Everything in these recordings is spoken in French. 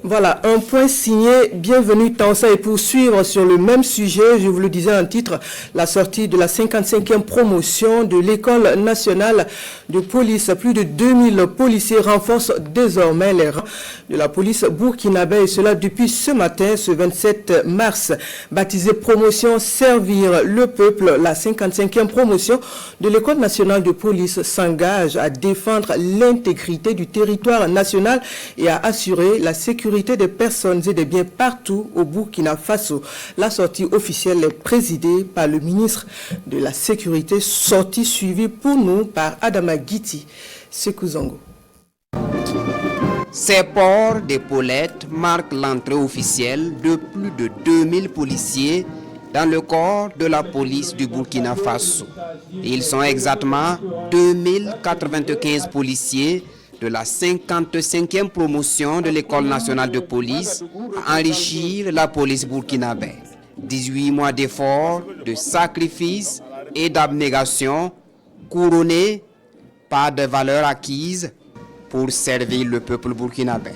Voilà, un point signé. Bienvenue Tansa et pour suivre sur le même sujet, je vous le disais en titre, la sortie de la 55e promotion de l'École nationale de police. Plus de 2000 policiers renforcent désormais les rangs de la police burkinabé et cela depuis ce matin, ce 27 mars. Baptisée promotion Servir le peuple, la 55e promotion de l'École nationale de police s'engage à défendre l'intégrité du territoire national et à assurer la sécurité des personnes et des biens partout au Burkina Faso. La sortie officielle est présidée par le ministre de la Sécurité, sortie suivie pour nous par Adama Guiti Sekuzongo. Ces ports d'épaulettes marquent l'entrée officielle de plus de 2000 policiers dans le corps de la police du Burkina Faso. Ils sont exactement 2095 policiers de la 55e promotion de l'École nationale de police à enrichir la police burkinabé. 18 mois d'efforts, de sacrifices et d'abnégation couronnés par des valeurs acquises pour servir le peuple burkinabé.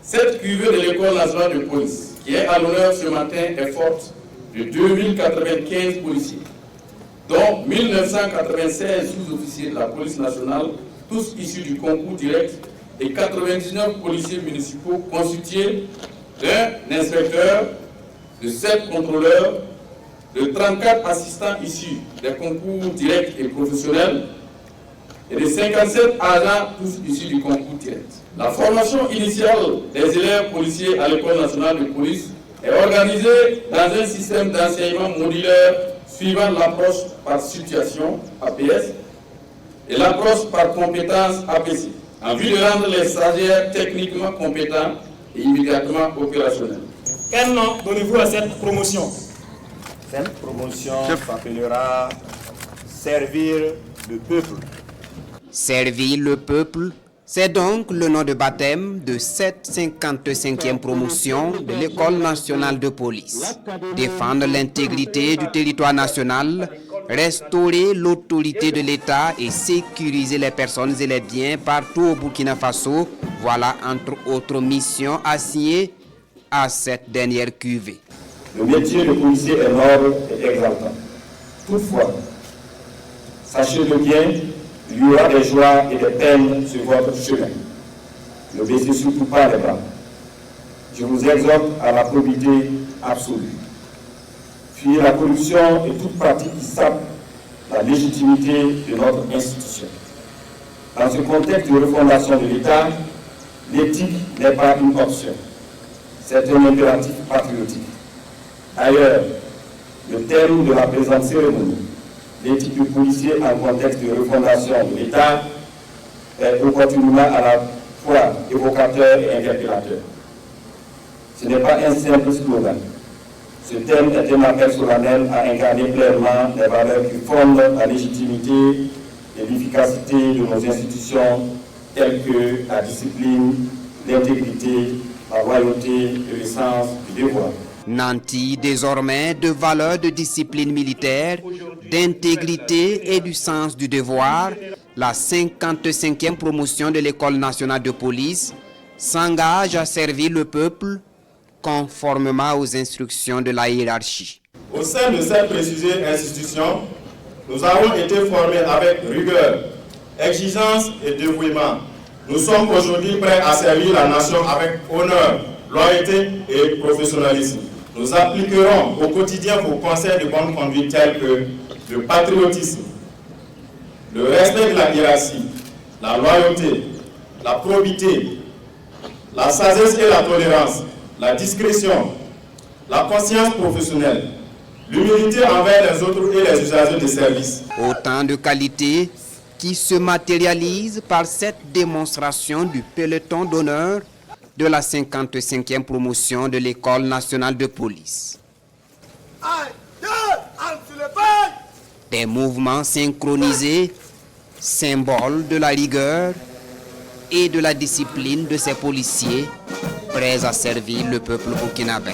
Cette cuvée de l'École nationale de police, qui est à l'honneur ce matin, est forte de 2095 policiers, dont 1996 sous-officiers de la police nationale, tous issus du concours direct, et 99 policiers municipaux constitués d'un inspecteur, de 7 contrôleurs, de 34 assistants issus des concours directs et professionnels, et de 57 agents, tous issus du concours direct. La formation initiale des élèves policiers à l'École nationale de police est organisée dans un système d'enseignement modulaire suivant l'approche par situation, APS, et l'approche par compétence, APC, en vue de rendre les stagiaires techniquement compétents et immédiatement opérationnels. Quel nom donnez-vous à cette promotion? Cette promotion s'appellera Servir le peuple. Servir le peuple, c'est donc le nom de baptême de cette 55e promotion de l'École nationale de police. Défendre l'intégrité du territoire national, restaurer l'autorité de l'État et sécuriser les personnes et les biens partout au Burkina Faso, voilà entre autres missions assignées à cette dernière cuvée. Le métier de policier est noble et exaltant. Toutefois, sachez-le bien, il y aura des joies et des peines sur votre chemin. Ne baissez surtout pas les bras. Je vous exhorte à la probité absolue. Fuyez la corruption et toute pratique qui sape la légitimité de notre institution. Dans ce contexte de refondation de l'État, l'éthique n'est pas une option. C'est un impératif patriotique. D'ailleurs, le thème de la présente cérémonie, l'éthique du policier en contexte de refondation de l'État, est opportunément à la fois évocateur et interpellateur. Ce n'est pas un simple slogan. Ce thème est un appel solennel à incarner pleinement les valeurs qui fondent la légitimité et l'efficacité de nos institutions telles que la discipline, l'intégrité, la loyauté et le sens du devoir. Nanti désormais de valeurs de discipline militaire, d'intégrité et du sens du devoir, la 55e promotion de l'École nationale de police s'engage à servir le peuple conformément aux instructions de la hiérarchie. Au sein de cette précisée institution, nous avons été formés avec rigueur, exigence et dévouement. Nous sommes aujourd'hui prêts à servir la nation avec honneur, loyauté et professionnalisme. Nous appliquerons au quotidien vos conseils de bonne conduite tels que le patriotisme, le respect de la hiérarchie, la loyauté, la probité, la sagesse et la tolérance, la discrétion, la conscience professionnelle, l'humilité envers les autres et les usagers de service. Autant de qualités qui se matérialisent par cette démonstration du peloton d'honneur de la 55e promotion de l'École nationale de police. Des mouvements synchronisés, symboles de la rigueur et de la discipline de ces policiers prêts à servir le peuple burkinabé.